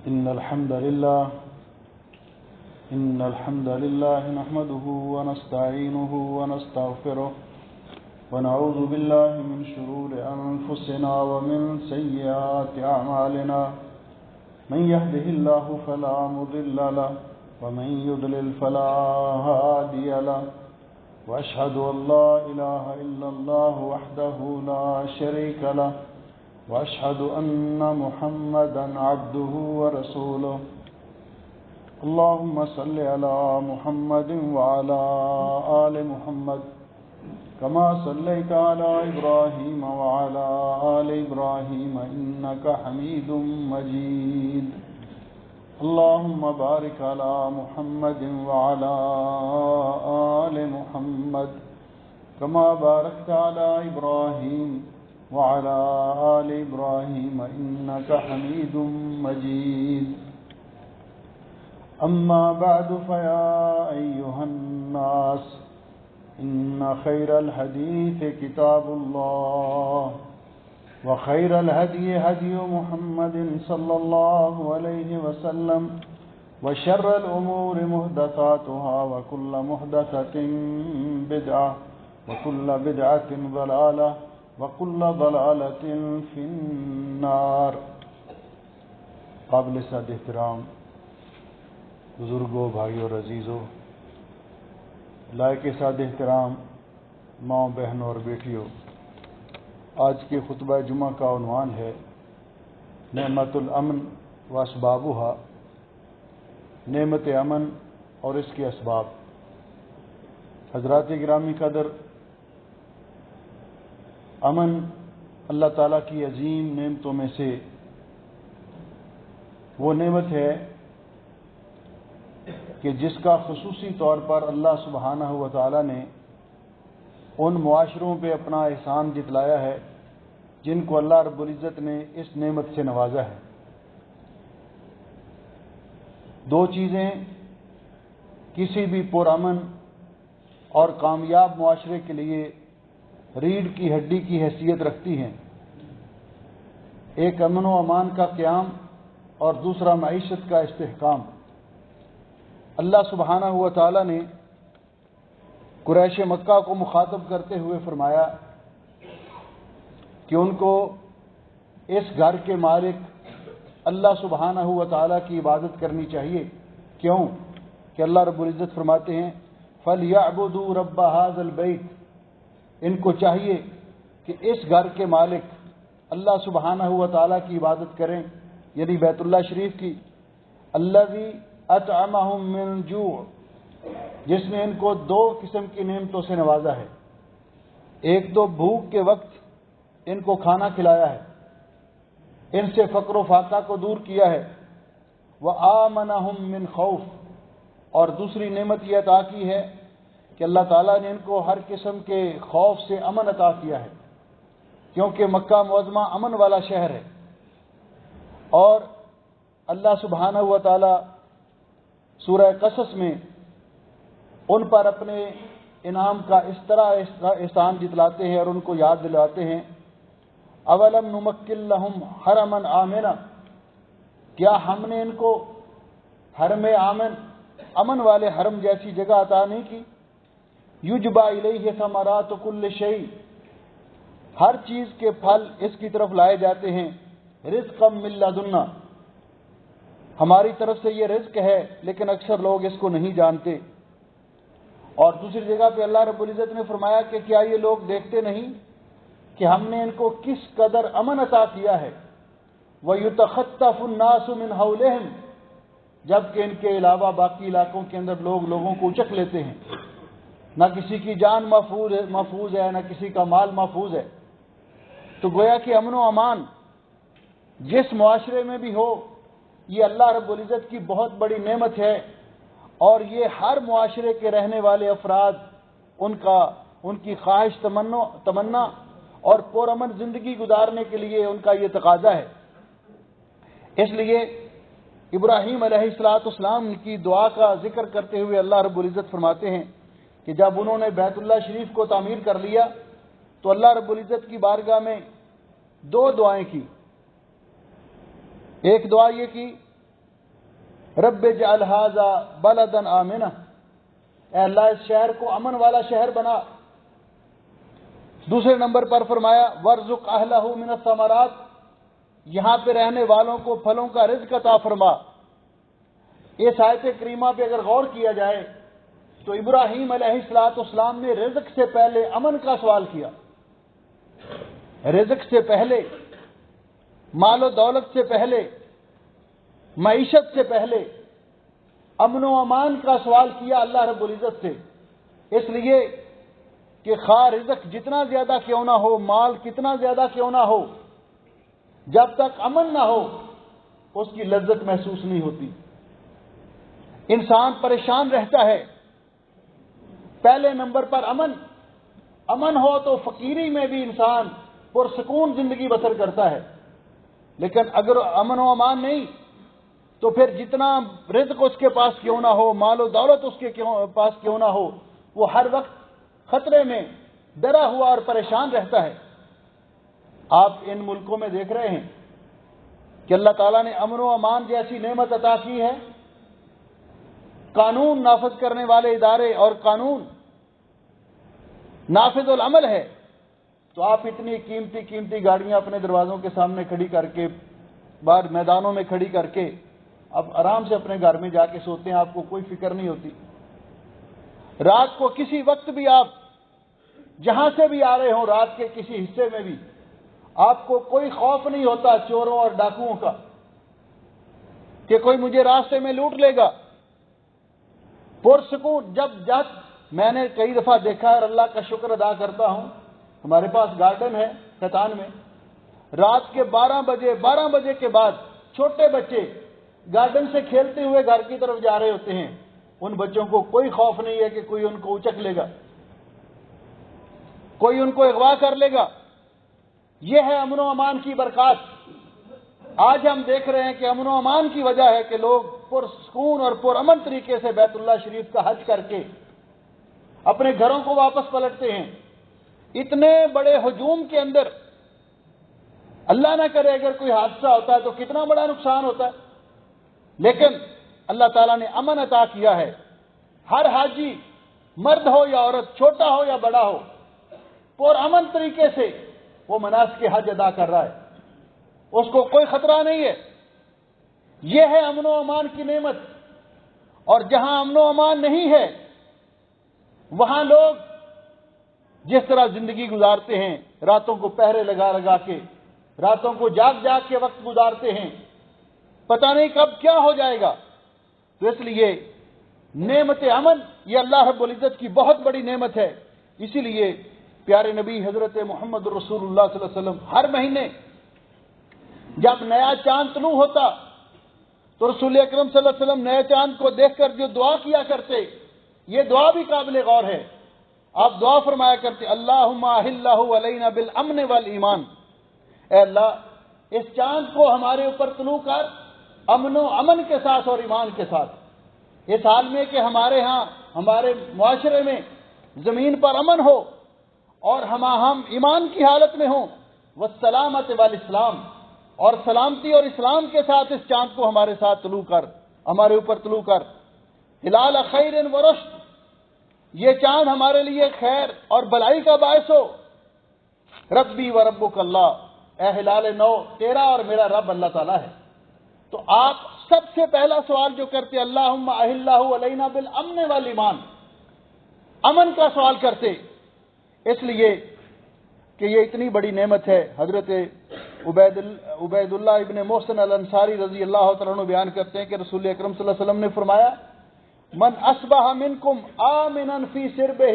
إن الحمد لله نحمده ونستعينه ونستغفره ونعوذ بالله من شرور أنفسنا ومن سيئات أعمالنا من يهده الله فلا مضل له ومن يضلل فلا هادي له وأشهد أن لا إله إلا الله وحده لا شريك له وأشهد أن محمدا عبده ورسوله اللهم صل على محمد وعلى آل محمد كما صليت على إبراهيم وعلى آل إبراهيم إنك حميد مجيد اللهم بارك على محمد وعلى آل محمد كما باركت على إبراهيم وعلى آل إبراهيم إنك حميد مجيد أما بعد فيا أيها الناس إن خير الحديث كتاب الله وخير الهدي هدي محمد صلى الله عليه وسلم وشر الأمور محدثاتها وكل محدثة بدعة وكل بدعة ضلالة وكل ضلالة في النار. قابل صد احترام بزرگوں، بھائیوں اور عزیزوں، لائق صد احترام ماں، بہنوں اور بیٹیوں، آج کے خطبہ جمعہ کا عنوان ہے نعمت الامن و اسبابها، نعمت امن اور اس کے اسباب. حضرات گرامی قدر، امن اللہ تعالیٰ کی عظیم نعمتوں میں سے وہ نعمت ہے کہ جس کا خصوصی طور پر اللہ سبحانہ و تعالیٰ نے ان معاشروں پہ اپنا احسان جتلایا ہے جن کو اللہ رب العزت نے اس نعمت سے نوازا ہے. دو چیزیں کسی بھی پرامن اور کامیاب معاشرے کے لیے ریڑھ کی ہڈی کی حیثیت رکھتی ہیں. ایک امن و امان کا قیام اور دوسرا معیشت کا استحکام. اللہ سبحانہ و تعالیٰ نے قریش مکہ کو مخاطب کرتے ہوئے فرمایا کہ ان کو اس گھر کے مالک اللہ سبحانہ و تعالیٰ کی عبادت کرنی چاہیے. کیوں کہ اللہ رب العزت فرماتے ہیں فَلْيَعْبُدُوا رَبَّ هَذَا الْبَيْتِ، ان کو چاہیے کہ اس گھر کے مالک اللہ سبحانہ و تعالیٰ کی عبادت کریں، یعنی بیت اللہ شریف کی. الذی اطعمہم من جوع، جس نے ان کو دو قسم کی نعمتوں سے نوازا ہے. ایک تو بھوک کے وقت ان کو کھانا کھلایا ہے، ان سے فقر و فاقہ کو دور کیا ہے. وآمنہم من خوف، اور دوسری نعمت یہ عطا کی ہے کہ اللہ تعالیٰ نے ان کو ہر قسم کے خوف سے امن عطا کیا ہے، کیونکہ مکہ معظمہ امن والا شہر ہے. اور اللہ سبحانہ و تعالیٰ سورہ قصص میں ان پر اپنے انعام کا اس طرح احسان جتلاتے ہیں اور ان کو یاد دلاتے ہیں اولم نمکن لہم حرما آمنا، کیا ہم نے ان کو حرم آمن، امن والے حرم جیسی جگہ عطا نہیں کی. یجبا الیہ ثمرات کل شیء، ہر چیز کے پھل اس کی طرف لائے جاتے ہیں. رزقا من لدنا، ہماری طرف سے یہ رزق ہے لیکن اکثر لوگ اس کو نہیں جانتے. اور دوسری جگہ پہ اللہ رب العزت نے فرمایا کہ کیا یہ لوگ دیکھتے نہیں کہ ہم نے ان کو کس قدر امن عطا کیا ہے. وَيُتَخَطَّفُ النَّاسُ مِنْ حَوْلِهِمْ، جبکہ ان کے علاوہ باقی علاقوں کے اندر لوگوں کو اچک لیتے ہیں. نہ کسی کی جان محفوظ ہے، نہ کسی کا مال محفوظ ہے. تو گویا کہ امن و امان جس معاشرے میں بھی ہو، یہ اللہ رب العزت کی بہت بڑی نعمت ہے. اور یہ ہر معاشرے کے رہنے والے افراد ان کی خواہش تمنا اور پرامن زندگی گزارنے کے لیے ان کا یہ تقاضا ہے. اس لیے ابراہیم علیہ السلام کی دعا کا ذکر کرتے ہوئے اللہ رب العزت فرماتے ہیں کہ جب انہوں نے بیت اللہ شریف کو تعمیر کر لیا تو اللہ رب العزت کی بارگاہ میں دو دعائیں کی. ایک دعا یہ کی رب اجعل ھذا بلدا آمنا، اے اللہ اس شہر کو امن والا شہر بنا۔ دوسرے نمبر پر فرمایا وارزق اہلہ من الثمرات، یہاں پہ رہنے والوں کو پھلوں کا رزق عطا فرما۔ اس آیت کریمہ پہ اگر غور کیا جائے تو ابراہیم علیہ السلام نے رزق سے پہلے امن کا سوال کیا، رزق سے پہلے، مال و دولت سے پہلے، معیشت سے پہلے امن و امان کا سوال کیا اللہ رب العزت سے، اس لیے کہ خواہ رزق جتنا زیادہ کیوں نہ ہو، مال کتنا زیادہ کیوں نہ ہو، جب تک امن نہ ہو اس کی لذت محسوس نہیں ہوتی، انسان پریشان رہتا ہے۔ پہلے نمبر پر امن ہو تو فقیری میں بھی انسان پرسکون زندگی بسر کرتا ہے، لیکن اگر امن و امان نہیں تو پھر جتنا رزق اس کے پاس کیوں نہ ہو، مال و دولت اس کے پاس کیوں نہ ہو، وہ ہر وقت خطرے میں ڈرا ہوا اور پریشان رہتا ہے۔ آپ ان ملکوں میں دیکھ رہے ہیں کہ اللہ تعالیٰ نے امن و امان جیسی نعمت عطا کی ہے، قانون نافذ کرنے والے ادارے اور قانون نافذ العمل ہے، تو آپ اتنی قیمتی گاڑیاں اپنے دروازوں کے سامنے کھڑی کر کے، باہر میدانوں میں کھڑی کر کے آپ آرام سے اپنے گھر میں جا کے سوتے ہیں، آپ کو کوئی فکر نہیں ہوتی۔ رات کو کسی وقت بھی آپ جہاں سے بھی آ رہے ہوں، رات کے کسی حصے میں بھی آپ کو کوئی خوف نہیں ہوتا چوروں اور ڈاکوؤں کا کہ کوئی مجھے راستے میں لوٹ لے گا۔ پرسکون جب میں نے کئی دفعہ دیکھا ہے اور اللہ کا شکر ادا کرتا ہوں، ہمارے پاس گارڈن ہے شیطان میں، رات کے 12 بجے کے بعد چھوٹے بچے گارڈن سے کھیلتے ہوئے گھر کی طرف جا رہے ہوتے ہیں، ان بچوں کو کوئی خوف نہیں ہے کہ کوئی ان کو اچک لے گا، کوئی ان کو اغوا کر لے گا۔ یہ ہے امن و امان کی برکات۔ آج ہم دیکھ رہے ہیں کہ امن و امان کی وجہ ہے کہ لوگ پرسکون اور پرامن طریقے سے بیت اللہ شریف کا حج کر کے اپنے گھروں کو واپس پلٹتے ہیں۔ اتنے بڑے ہجوم کے اندر اللہ نہ کرے اگر کوئی حادثہ ہوتا ہے تو کتنا بڑا نقصان ہوتا ہے، لیکن اللہ تعالیٰ نے امن عطا کیا ہے۔ ہر حاجی مرد ہو یا عورت، چھوٹا ہو یا بڑا ہو، پرامن طریقے سے وہ مناسک حج ادا کر رہا ہے، اس کو کوئی خطرہ نہیں ہے۔ یہ ہے امن و امان کی نعمت۔ اور جہاں امن و امان نہیں ہے وہاں لوگ جس طرح زندگی گزارتے ہیں، راتوں کو پہرے لگا کے، راتوں کو جاگ کے وقت گزارتے ہیں، پتہ نہیں کب کیا ہو جائے گا۔ تو اس لیے نعمت امن یہ اللہ رب العزت کی بہت بڑی نعمت ہے۔ اسی لیے پیارے نبی حضرت محمد رسول اللہ صلی اللہ علیہ وسلم ہر مہینے جب نیا چاند طلوع ہوتا تو رسول اکرم صلی اللہ علیہ وسلم نئے چاند کو دیکھ کر جو دعا کیا کرتے، یہ دعا بھی قابل غور ہے۔ آپ دعا فرمایا کرتے اللہم احلہ علینا بالامن والایمان، اے اللہ اس چاند کو ہمارے اوپر طلوع کر امن و امن کے ساتھ اور ایمان کے ساتھ، اس حال میں کہ ہمارے ہاں ہمارے معاشرے میں زمین پر امن ہو اور ہم ایمان کی حالت میں ہوں، والسلامت والاسلام، اور سلامتی اور اسلام کے ساتھ اس چاند کو ہمارے ساتھ طلوع کر، ہمارے اوپر طلوع کر، ہلال خیر و رشد، یہ چاند ہمارے لیے خیر اور بلائی کا باعث ہو۔ ربی و ربک اللہ، اے ہلال نو تیرا اور میرا رب اللہ تعالیٰ ہے۔ تو آپ سب سے پہلا سوال جو کرتے اللہم احلہ علینا بالامن والایمان، امن کا سوال کرتے، اس لیے کہ یہ اتنی بڑی نعمت ہے۔ حضرت عبید اللہ ابن محسن الانصاری رضی اللہ تعالیٰ عنہ بیان کرتے ہیں کہ رسول اکرم صلی اللہ علیہ وسلم نے فرمایا من اصبح منکم آمنا فی سربہ،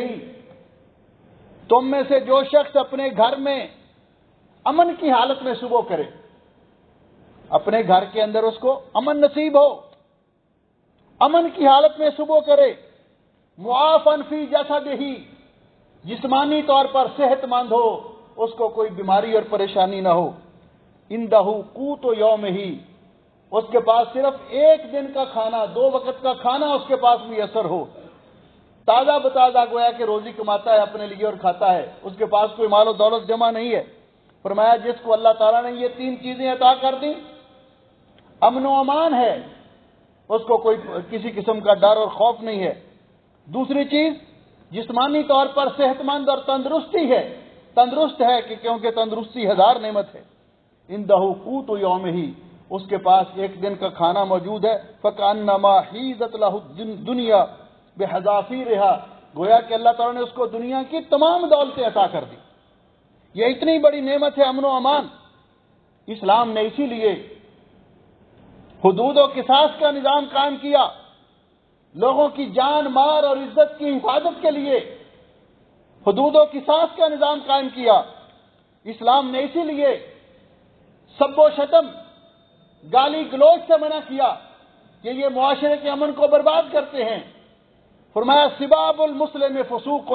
تم میں سے جو شخص اپنے گھر میں امن کی حالت میں صبح کرے، اپنے گھر کے اندر اس کو امن نصیب ہو، امن کی حالت میں صبح کرے، معافن فی جسدہ، جسمانی طور پر صحت مند ہو، اس کو کوئی بیماری اور پریشانی نہ ہو، اندہ قوت یومہ، اس کے پاس صرف ایک دن کا کھانا، 2 وقت کا کھانا اس کے پاس میسر ہو، تازہ بتازہ گویا کہ روزی کماتا ہے اپنے لیے اور کھاتا ہے، اس کے پاس کوئی مال و دولت جمع نہیں ہے۔ فرمایا جس کو اللہ تعالیٰ نے یہ 3 چیزیں عطا کر دیں، امن و امان ہے، اس کو کوئی کسی قسم کا ڈر اور خوف نہیں ہے۔ دوسری چیز، جسمانی طور پر صحت مند اور تندرستی ہے، تندرست ہے کہ کیونکہ تندرستی ہزار نعمت ہے۔ عندہ قوت یومہ، اس کے پاس ایک دن کا کھانا موجود ہے۔ فکأنما حیزت لہ الدنیا بحذافیرہا، گویا کہ اللہ تعالیٰ نے اس کو دنیا کی تمام دولتیں عطا کر دی۔ یہ اتنی بڑی نعمت ہے امن و امان۔ اسلام نے اسی لیے حدود و قصاص کا نظام قائم کیا، لوگوں کی جان مال اور عزت کی حفاظت کے لیے حدود و قصاص کا نظام قائم کیا۔ اسلام نے اسی لیے سب و شتم، گالی گلوچ سے منع کیا کہ یہ معاشرے کے امن کو برباد کرتے ہیں۔ فرمایا سباب المسلم فسوق،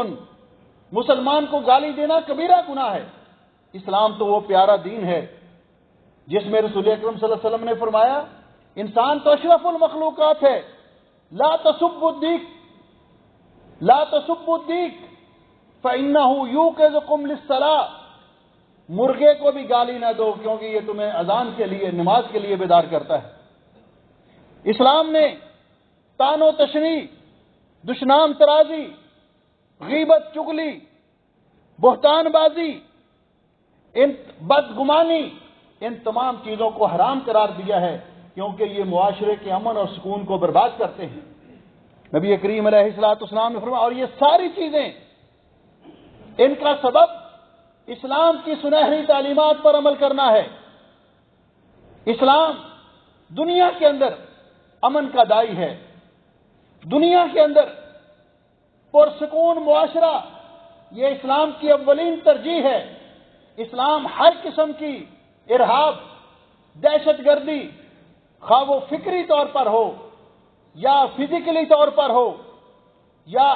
مسلمان کو گالی دینا کبیرہ گناہ ہے۔ اسلام تو وہ پیارا دین ہے جس میں رسول اکرم صلی اللہ علیہ وسلم نے فرمایا انسان تو اشرف المخلوقات ہے، لا تسبوا الدیک، لا تسبوا الدیک فإنہ یوقظکم للصلاۃ، مرغے کو بھی گالی نہ دو کیونکہ یہ تمہیں اذان کے لیے، نماز کے لیے بیدار کرتا ہے۔ اسلام نے طعن و تشنیع، دشنام ترازی، غیبت چغلی، بہتان بازی، بدگمانی، ان تمام چیزوں کو حرام قرار دیا ہے کیونکہ یہ معاشرے کے امن اور سکون کو برباد کرتے ہیں۔ نبی کریم علیہ الصلوۃ والسلام نے فرمایا، اور یہ ساری چیزیں ان کا سبب اسلام کی سنہری تعلیمات پر عمل کرنا ہے۔ اسلام دنیا کے اندر امن کا دائی ہے، دنیا کے اندر پرسکون معاشرہ یہ اسلام کی اولین ترجیح ہے۔ اسلام ہر قسم کی ارہاب، دہشت گردی، خواہ وہ فکری طور پر ہو یا فزیکلی طور پر ہو یا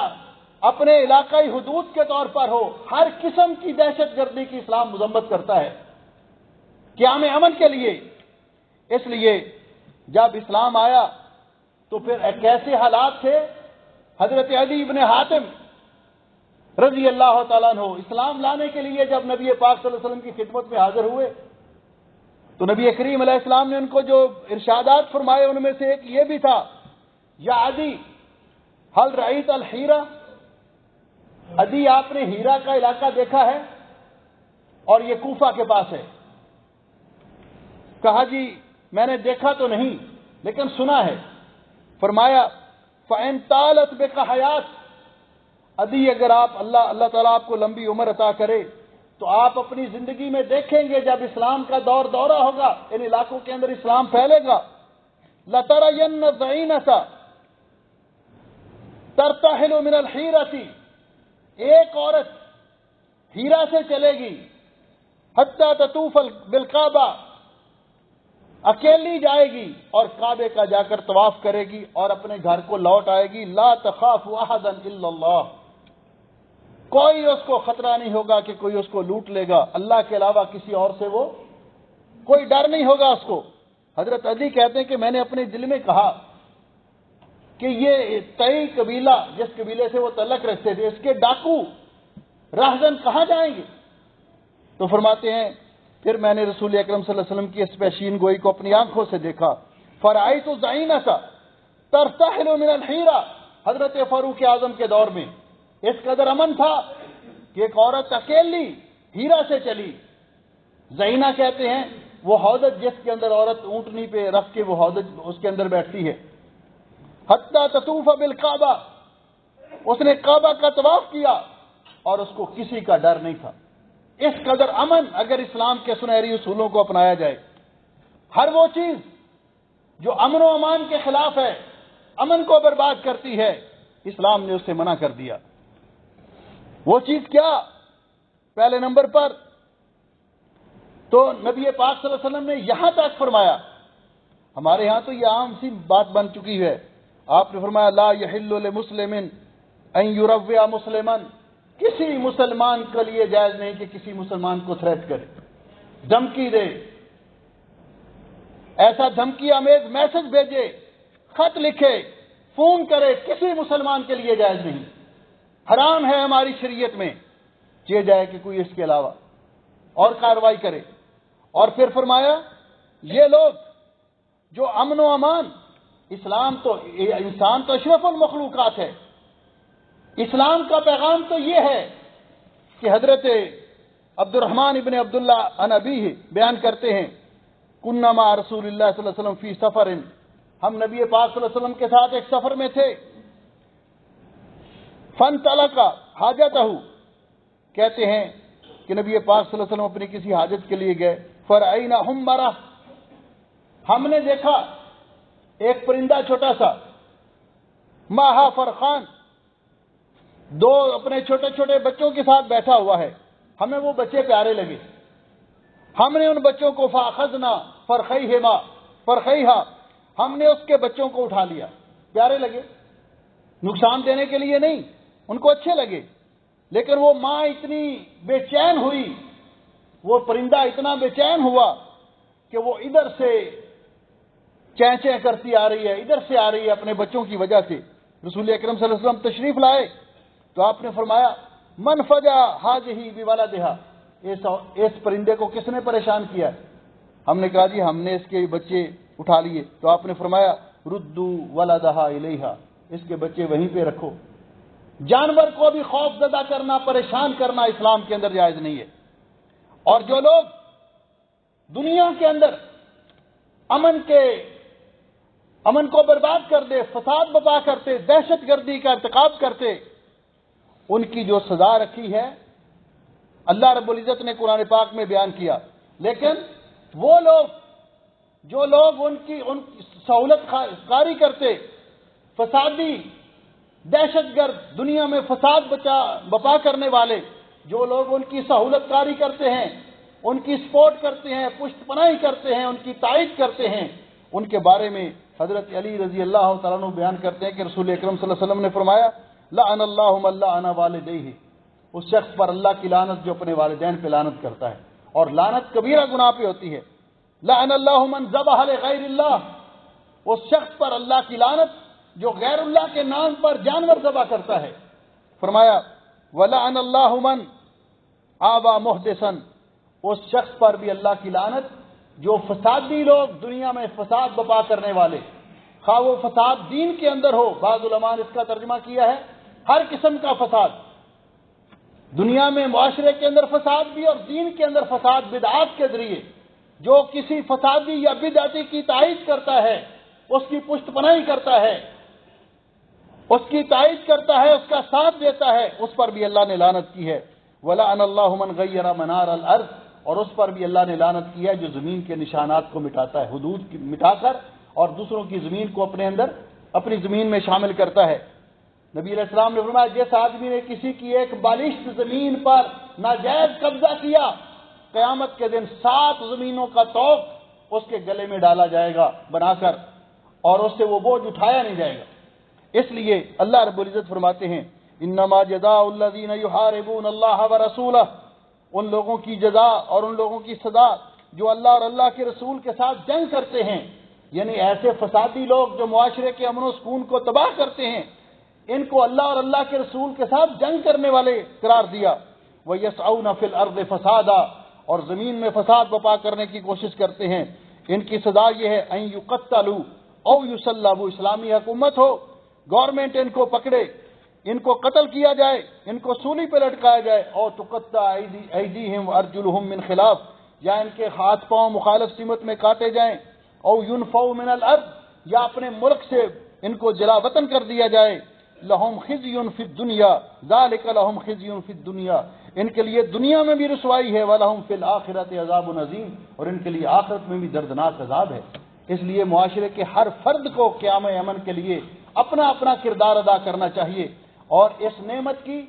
اپنے علاقائی حدود کے طور پر ہو، ہر قسم کی دہشت گردی کی اسلام مذمت کرتا ہے قیام امن کے لیے۔ اس لیے جب اسلام آیا تو پھر کیسے حالات تھے؟ حضرت عدی ابن حاتم رضی اللہ تعالیٰ عنہ اسلام لانے کے لیے جب نبی پاک صلی اللہ علیہ وسلم کی خدمت میں حاضر ہوئے تو نبی کریم علیہ السلام نے ان کو جو ارشادات فرمائے ان میں سے ایک یہ بھی تھا، یا عدی حل رأیت الحیرہ، عدی آپ نے ہیرا کا علاقہ دیکھا ہے؟ اور یہ کوفہ کے پاس ہے۔ کہا جی میں نے دیکھا تو نہیں لیکن سنا ہے۔ فرمایا فَإِن طَالَتْ بِكَ حَيَاتٌ، عدی اگر آپ اللہ تعالیٰ آپ کو لمبی عمر عطا کرے تو آپ اپنی زندگی میں دیکھیں گے جب اسلام کا دورہ ہوگا، ان علاقوں کے اندر اسلام پھیلے گا، لَتَرَيَنَّ الظَّعِينَةَ تَرْتَحِلُ مِنَ الْحِيرَةِ، ایک عورت ہیرا سے چلے گی، حتیٰ تطوف بالکعبہ، اکیلی جائے گی اور کعبے کا جا کر طواف کرے گی اور اپنے گھر کو لوٹ آئے گی، لا تخاف احدا الا اللہ، کوئی اس کو خطرہ نہیں ہوگا کہ کوئی اس کو لوٹ لے گا، اللہ کے علاوہ کسی اور سے وہ کوئی ڈر نہیں ہوگا اس کو۔ حضرت علی کہتے ہیں کہ میں نے اپنے دل میں کہا کہ یہ تئی قبیلہ جس قبیلے سے وہ تعلق رکھتے تھے، اس کے ڈاکو راہزن کہاں جائیں گے؟ تو فرماتے ہیں پھر میں نے رسول اکرم صلی اللہ علیہ وسلم کی اس پیشین گوئی کو اپنی آنکھوں سے دیکھا، فرأیت الظعینۃ ترتحل من الحیرہ، حضرت فاروق اعظم کے دور میں اس قدر امن تھا کہ ایک عورت اکیلی ہیرا سے چلی۔ زعینہ کہتے ہیں وہ حوض جس کے اندر عورت اونٹنی پہ رکھ کے وہ حوض اس کے اندر بیٹھتی ہے، حتی تطوف بالکعبہ، اس نے کعبہ کا طواف کیا اور اس کو کسی کا ڈر نہیں تھا۔ اس قدر امن اگر اسلام کے سنہری اصولوں کو اپنایا جائے، ہر وہ چیز جو امن و امان کے خلاف ہے، امن کو برباد کرتی ہے، اسلام نے اسے منع کر دیا۔ وہ چیز کیا؟ پہلے نمبر پر تو نبی پاک صلی اللہ علیہ وسلم نے یہاں تک فرمایا، ہمارے ہاں تو یہ عام سی بات بن چکی ہے، آپ نے فرمایا لا یحل لمسلم ان یروع مسلما، کسی مسلمان کے لیے جائز نہیں کہ کسی مسلمان کو تھریٹ کرے، دھمکی دے، ایسا دھمکی امیز میسج بھیجے، خط لکھے، فون کرے، کسی مسلمان کے لیے جائز نہیں، حرام ہے ہماری شریعت میں، یہ جائے کہ کوئی اس کے علاوہ اور کارروائی کرے۔ اور پھر فرمایا یہ لوگ جو امن و امان اسلام تو انسان تو اشرف المخلوقات ہے. اسلام کا پیغام تو یہ ہے کہ حضرت عبد الرحمن ابن عبداللہ عن ابیہ بیان کرتے ہیں کننا مع رسول اللہ صلی اللہ علیہ وسلم فی سفر، ہم نبی پاک صلی اللہ علیہ وسلم کے ساتھ ایک سفر میں تھے. فانطلق حاجتہ، کہتے ہیں کہ نبی پاک صلی اللہ علیہ وسلم اپنی کسی حاجت کے لیے گئے. فرعینا حمرہ، ہم نے دیکھا ایک پرندہ چھوٹا سا، ماہا فرخان، دو اپنے چھوٹے چھوٹے بچوں کے ساتھ بیٹھا ہوا ہے. ہمیں وہ بچے پیارے لگے، ہم نے ان بچوں کو فاخذنا فرخیہا، ہم نے اس کے بچوں کو اٹھا لیا. پیارے لگے، نقصان دینے کے لیے نہیں، ان کو اچھے لگے. لیکن وہ ماں اتنی بے چین ہوئی، وہ پرندہ اتنا بے چین ہوا کہ وہ ادھر سے چیں چیں کرتی آ رہی ہے، ادھر سے آ رہی ہے اپنے بچوں کی وجہ سے. رسول اکرم صلی اللہ علیہ وسلم تشریف لائے تو آپ نے فرمایا من فجا ہاذہ بولدہا، اس پرندے کو کس نے پریشان کیا؟ ہم نے کہا جی ہم نے اس کے بچے اٹھا لیے. تو آپ نے فرمایا ردو ولدہا الیہا، اس کے بچے وہیں پہ رکھو. جانور کو بھی خوف زدہ کرنا، پریشان کرنا اسلام کے اندر جائز نہیں ہے. اور جو لوگ دنیا کے اندر امن کو برباد کر دے، فساد برپا کرتے، دہشت گردی کا ارتکاب کرتے، ان کی جو سزا رکھی ہے اللہ رب العزت نے قرآن پاک میں بیان کیا. لیکن وہ لوگ جو لوگ ان کی سہولت کاری کرتے، فسادی دہشت گرد، دنیا میں فساد بپا کرنے والے، جو لوگ ان کی سہولت کاری کرتے ہیں، ان کی سپورٹ کرتے ہیں، پشت پناہی کرتے ہیں، ان کی تائید کرتے ہیں، ان کے بارے میں حضرت علی رضی اللہ تعالیٰ عنہ بیان کرتے ہیں کہ رسول اکرم صلی اللہ علیہ وسلم نے فرمایا لعن اللہ من لعن والدیہ، اس شخص پر اللہ کی لعنت جو اپنے والدین پہ لعنت کرتا ہے. اور لعنت کبیرہ گناہ پہ ہوتی ہے. لعن اللہ من ذبح لغیر اللہ، اس شخص پر اللہ کی لعنت جو غیر اللہ کے نام پر جانور ذبح کرتا ہے. فرمایا ولعن اللہ من آوى محدثا، اس شخص پر بھی اللہ کی لعنت جو فسادی لوگ، دنیا میں فساد بپا کرنے والے، خواہ وہ فساد دین کے اندر ہو، بعض علماء نے اس کا ترجمہ کیا ہے ہر قسم کا فساد، دنیا میں معاشرے کے اندر فساد بھی اور دین کے اندر فساد بدعات کے ذریعے، جو کسی فسادی یا بدعتی کی تائید کرتا ہے، اس کی پشت پناہی کرتا ہے، اس کی تائید کرتا ہے، اس کا ساتھ دیتا ہے، اس پر بھی اللہ نے لعنت کی ہے. وَلَعَنَ اللَّهُ مَنْ غَيَّرَ مَنَارَ الْأَرْضِ، اور اس پر بھی اللہ نے لعنت کی ہے جو زمین کے نشانات کو مٹاتا ہے، حدود مٹا کر اور دوسروں کی زمین کو اپنے اندر اپنی زمین میں شامل کرتا ہے. نبی علیہ السلام نے فرمایا جس آدمی نے کسی کی ایک بالشت زمین پر ناجائز قبضہ کیا، قیامت کے دن 7 زمینوں کا توق اس کے گلے میں ڈالا جائے گا بنا کر، اور اس سے وہ بوجھ اٹھایا نہیں جائے گا. اس لیے اللہ رب العزت فرماتے ہیں انما جزاء الذین یحاربون اللہ ورسولہ، ان لوگوں کی جزا اور ان لوگوں کی سزا جو اللہ اور اللہ کے رسول کے ساتھ جنگ کرتے ہیں، یعنی ایسے فسادی لوگ جو معاشرے کے امن و سکون کو تباہ کرتے ہیں، ان کو اللہ اور اللہ کے رسول کے ساتھ جنگ کرنے والے قرار دیا. وَيَسْعَوْنَ فِي الْأَرْضِ فَسَادًا، اور زمین میں فساد بپا کرنے کی کوشش کرتے ہیں. ان کی سزا یہ ہے اَن يُقَتَّلُوا اَوْ يُسَلَّبُوا، اسلامی حکومت ہو، گورنمنٹ ان کو پکڑے، ان کو قتل کیا جائے، ان کو سولی پہ لٹکایا جائے، اور تقطع ایدیہم وارجلہم من خلاف، یا ان کے ہاتھ پاؤں مخالف سمت میں کاٹے جائیں، او ینفوا من الارض، یا اپنے ملک سے ان کو جلا وطن کر دیا جائے. لہم خزی فی الدنیا ذالک لہم خزی فی الدنیا، ان کے لیے دنیا میں بھی رسوائی ہے، ولہم فی الآخرۃ عذاب عظیم، اور ان کے لیے آخرت میں بھی دردناک عذاب ہے. اس لیے معاشرے کے ہر فرد کو قیام امن کے لیے اپنا اپنا کردار ادا کرنا چاہیے، اور اس نعمت کی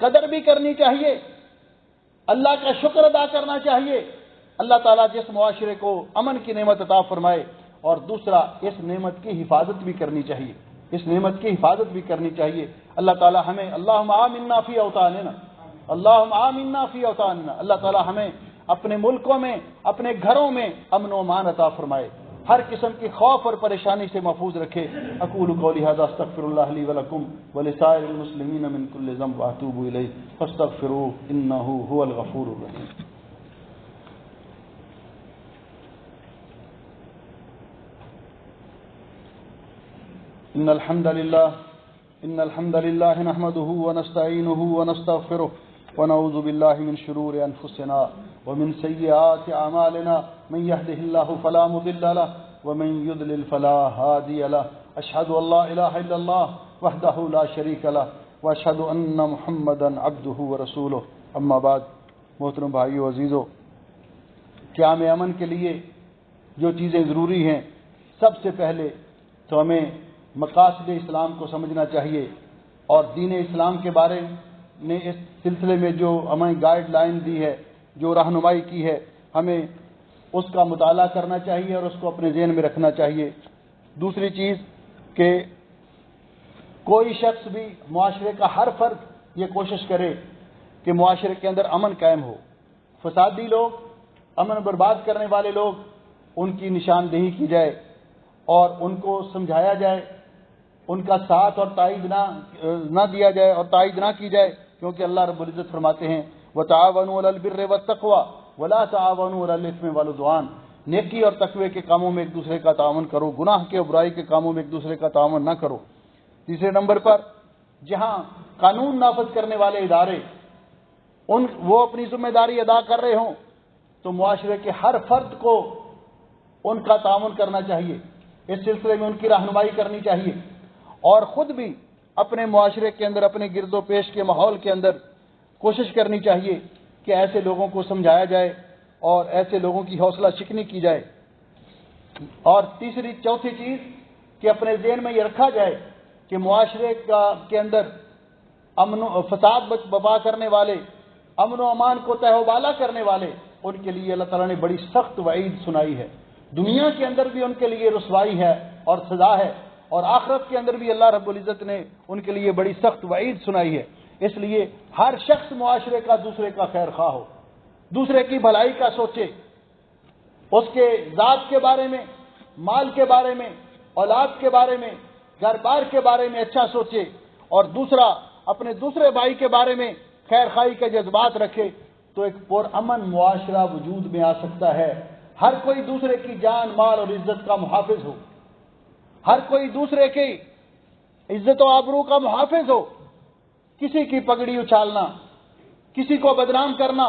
قدر بھی کرنی چاہیے، اللہ کا شکر ادا کرنا چاہیے. اللہ تعالیٰ جس معاشرے کو امن کی نعمت عطا فرمائے، اور دوسرا اس نعمت کی حفاظت بھی کرنی چاہیے، اس نعمت کی حفاظت بھی کرنی چاہیے. اللہ تعالیٰ ہمیں اللہم آمنا فی اوطاننا، اللہم آمنا فی اوطاننا، اللہ تعالیٰ ہمیں اپنے ملکوں میں، اپنے گھروں میں امن و امان عطا فرمائے، ہر قسم کی خوف اور پریشانی سے محفوظ رکھے. اقول قولی ھذا استغفر اللہ لی ولکم ولسائر المسلمین من کل ذنب واتوب الیہ فاستغفروہ انہ ھو الغفور الرحیم. إن الحمد لله نحمده ونستعينه ونستغفره ونعوذ بالله من شرور أنفسنا ومن سيئات أعمالنا من يهده الله فلا مضل له ومن يضلل فلا هادي له أشهد أن لا إله إلا الله وحده لا شريك له وأشهد أن محمدا عبده ورسوله أما بعد. محترم بھائیو عزیزو، قیام امن کے لیے جو چیزیں ضروری ہیں، سب سے پہلے تو ہمیں مقاصد اسلام کو سمجھنا چاہیے، اور دین اسلام کے بارے نے اس سلسلے میں جو ہمیں گائیڈ لائن دی ہے، جو رہنمائی کی ہے، ہمیں اس کا مطالعہ کرنا چاہیے اور اس کو اپنے ذہن میں رکھنا چاہیے. دوسری چیز کہ کوئی شخص بھی، معاشرے کا ہر فرد یہ کوشش کرے کہ معاشرے کے اندر امن قائم ہو. فسادی لوگ، امن برباد کرنے والے لوگ، ان کی نشاندہی کی جائے اور ان کو سمجھایا جائے، ان کا ساتھ اور تائید نہ دیا جائے اور تائید نہ کی جائے، کیونکہ اللہ رب العزت فرماتے ہیں وَتَعَاوَنُوا عَلَى الْبِرِّ وَالتَّقْوَى وَلَا تَعَاوَنُوا عَلَى الْإِثْمِ وَالْعُدْوَانِ. نیکی اور تقوی کے کاموں میں ایک دوسرے کا تعاون کرو، گناہ کے اور برائی کے کاموں میں ایک دوسرے کا تعاون نہ کرو. تیسرے نمبر پر، جہاں قانون نافذ کرنے والے ادارے وہ اپنی ذمہ داری ادا کر رہے ہوں تو معاشرے کے ہر فرد کو ان کا تعاون کرنا چاہیے، اس سلسلے میں ان کی رہنمائی کرنی چاہیے، اور خود بھی اپنے معاشرے کے اندر، اپنے گرد و پیش کے ماحول کے اندر کوشش کرنی چاہیے کہ ایسے لوگوں کو سمجھایا جائے اور ایسے لوگوں کی حوصلہ شکنی کی جائے. اور چوتھی چیز کہ اپنے ذہن میں یہ رکھا جائے کہ معاشرے کے اندر امن و فساد برپا کرنے والے، امن و امان کو تہ و بالا کرنے والے، ان کے لیے اللہ تعالیٰ نے بڑی سخت وعید سنائی ہے. دنیا کے اندر بھی ان کے لیے رسوائی ہے اور سزا ہے، اور آخرت کے اندر بھی اللہ رب العزت نے ان کے لیے بڑی سخت وعید سنائی ہے. اس لیے ہر شخص معاشرے کا دوسرے کا خیر خواہ ہو، دوسرے کی بھلائی کا سوچے، اس کے ذات کے بارے میں، مال کے بارے میں، اولاد کے بارے میں، گھر بار کے بارے میں اچھا سوچے، اور دوسرا اپنے دوسرے بھائی کے بارے میں خیر خواہی کے جذبات رکھے، تو ایک پرامن معاشرہ وجود میں آ سکتا ہے. ہر کوئی دوسرے کی جان، مال اور عزت کا محافظ ہو، ہر کوئی دوسرے کی عزت و آبرو کا محافظ ہو. کسی کی پگڑی اچھالنا، کسی کو بدنام کرنا،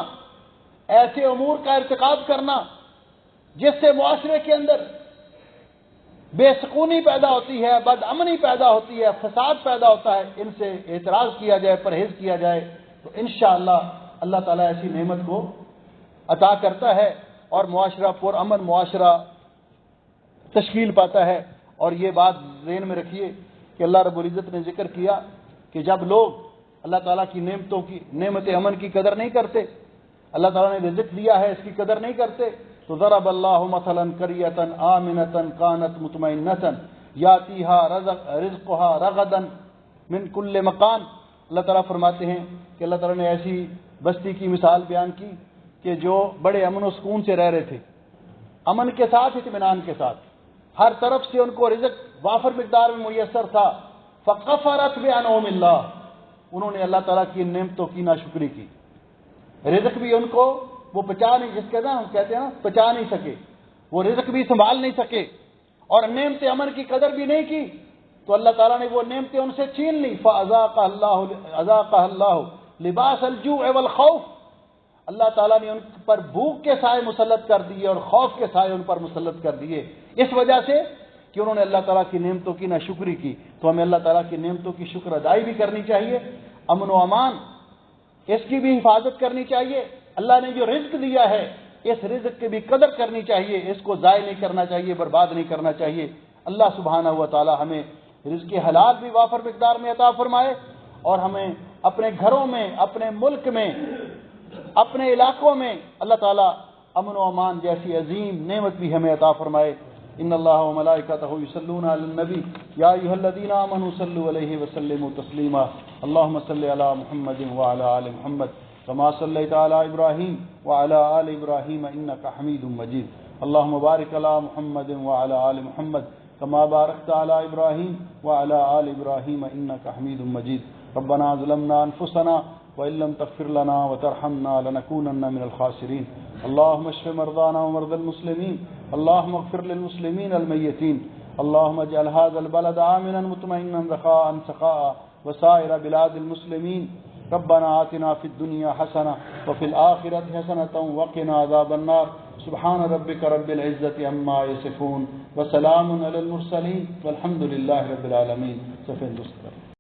ایسے امور کا ارتکاب کرنا جس سے معاشرے کے اندر بے سکونی پیدا ہوتی ہے، بد امنی پیدا ہوتی ہے، فساد پیدا ہوتا ہے، ان سے اعتراض کیا جائے، پرہیز کیا جائے، تو انشاءاللہ اللہ تعالیٰ ایسی نعمت کو عطا کرتا ہے اور معاشرہ پرامن معاشرہ تشکیل پاتا ہے. اور یہ بات ذہن میں رکھیے کہ اللہ رب العزت نے ذکر کیا کہ جب لوگ اللہ تعالیٰ کی نعمت امن کی قدر نہیں کرتے، اللہ تعالیٰ نے رزق دیا ہے اس کی قدر نہیں کرتے، تو ضرب اللہ مثلا قریۃ آمنۃ کانت مطمئنۃ یاتیھا رزقھا رغدا من کل مکان. اللہ تعالیٰ فرماتے ہیں کہ اللہ تعالیٰ نے ایسی بستی کی مثال بیان کی کہ جو بڑے امن و سکون سے رہ رہے تھے، امن کے ساتھ، اطمینان کے ساتھ، ہر طرف سے ان کو رزق وافر مقدار میں میسر تھا. فکفرت بانعم اللہ، انہوں نے اللہ تعالیٰ کی نعمتوں کی ناشکری کی. رزق بھی ان کو وہ پچا نہیں، جس کے ہم کہتے ہیں نا پچا نہیں سکے، وہ رزق بھی سنبھال نہیں سکے، اور نعمت امن کی قدر بھی نہیں کی، تو اللہ تعالیٰ نے وہ نعمتیں ان سے چھین لی. فَأَذَاقَهَا اللَّهُ لِبَاسَ الْجُوعِ وَالْخَوْفِ، اللہ تعالیٰ نے ان پر بھوک کے سائے مسلط کر دیے اور خوف کے سائے ان پر مسلط کر دیے، اس وجہ سے کہ انہوں نے اللہ تعالیٰ کی نعمتوں کی ناشکری کی. تو ہمیں اللہ تعالیٰ کی نعمتوں کی شکر ادائی بھی کرنی چاہیے، امن و امان اس کی بھی حفاظت کرنی چاہیے. اللہ نے جو رزق دیا ہے اس رزق کی بھی قدر کرنی چاہیے، اس کو ضائع نہیں کرنا چاہیے، برباد نہیں کرنا چاہیے. اللہ سبحانہ و تعالی ہمیں رزق حلال بھی وافر مقدار میں عطا فرمائے، اور ہمیں اپنے گھروں میں، اپنے ملک میں، اپنے علاقوں میں اللہ تعالیٰ امن و امان جیسی عظیم نعمت بھی ہمیں عطا فرمائے. ان اللہ و ملائکتہ یصلون علی النبی یا ایھا الذین آمنوا صلوا علیہ وسلموا تسلیما. اللهم صل علی محمد وعلی آل محمد كما صليت على إبراهيم وعلى آل إبراهيم إنك حميد مجيد. اللهم بارك على محمد وعلى آل محمد كما باركت على إبراهيم وعلى آل إبراهيم إنك حميد مجيد. ربنا ظلمنا أنفسنا وإن لم تغفر لنا وترحمنا لنكونن من الخاسرين. اللهم اشف مرضانا ومرضى المسلمين. اللهم اغفر للمسلمين الميتين. اللهم اجعل هذا البلد آمنا مطمئنا رخاء سخاء وسائر بلاد المسلمين. ربنا آتنا في الدنيا حسنة وفي الآخرة حسنة وقنا عذاب النار. سبحان ربك رب العزة عما يصفون وسلام على المرسلين والحمد لله رب العالمين.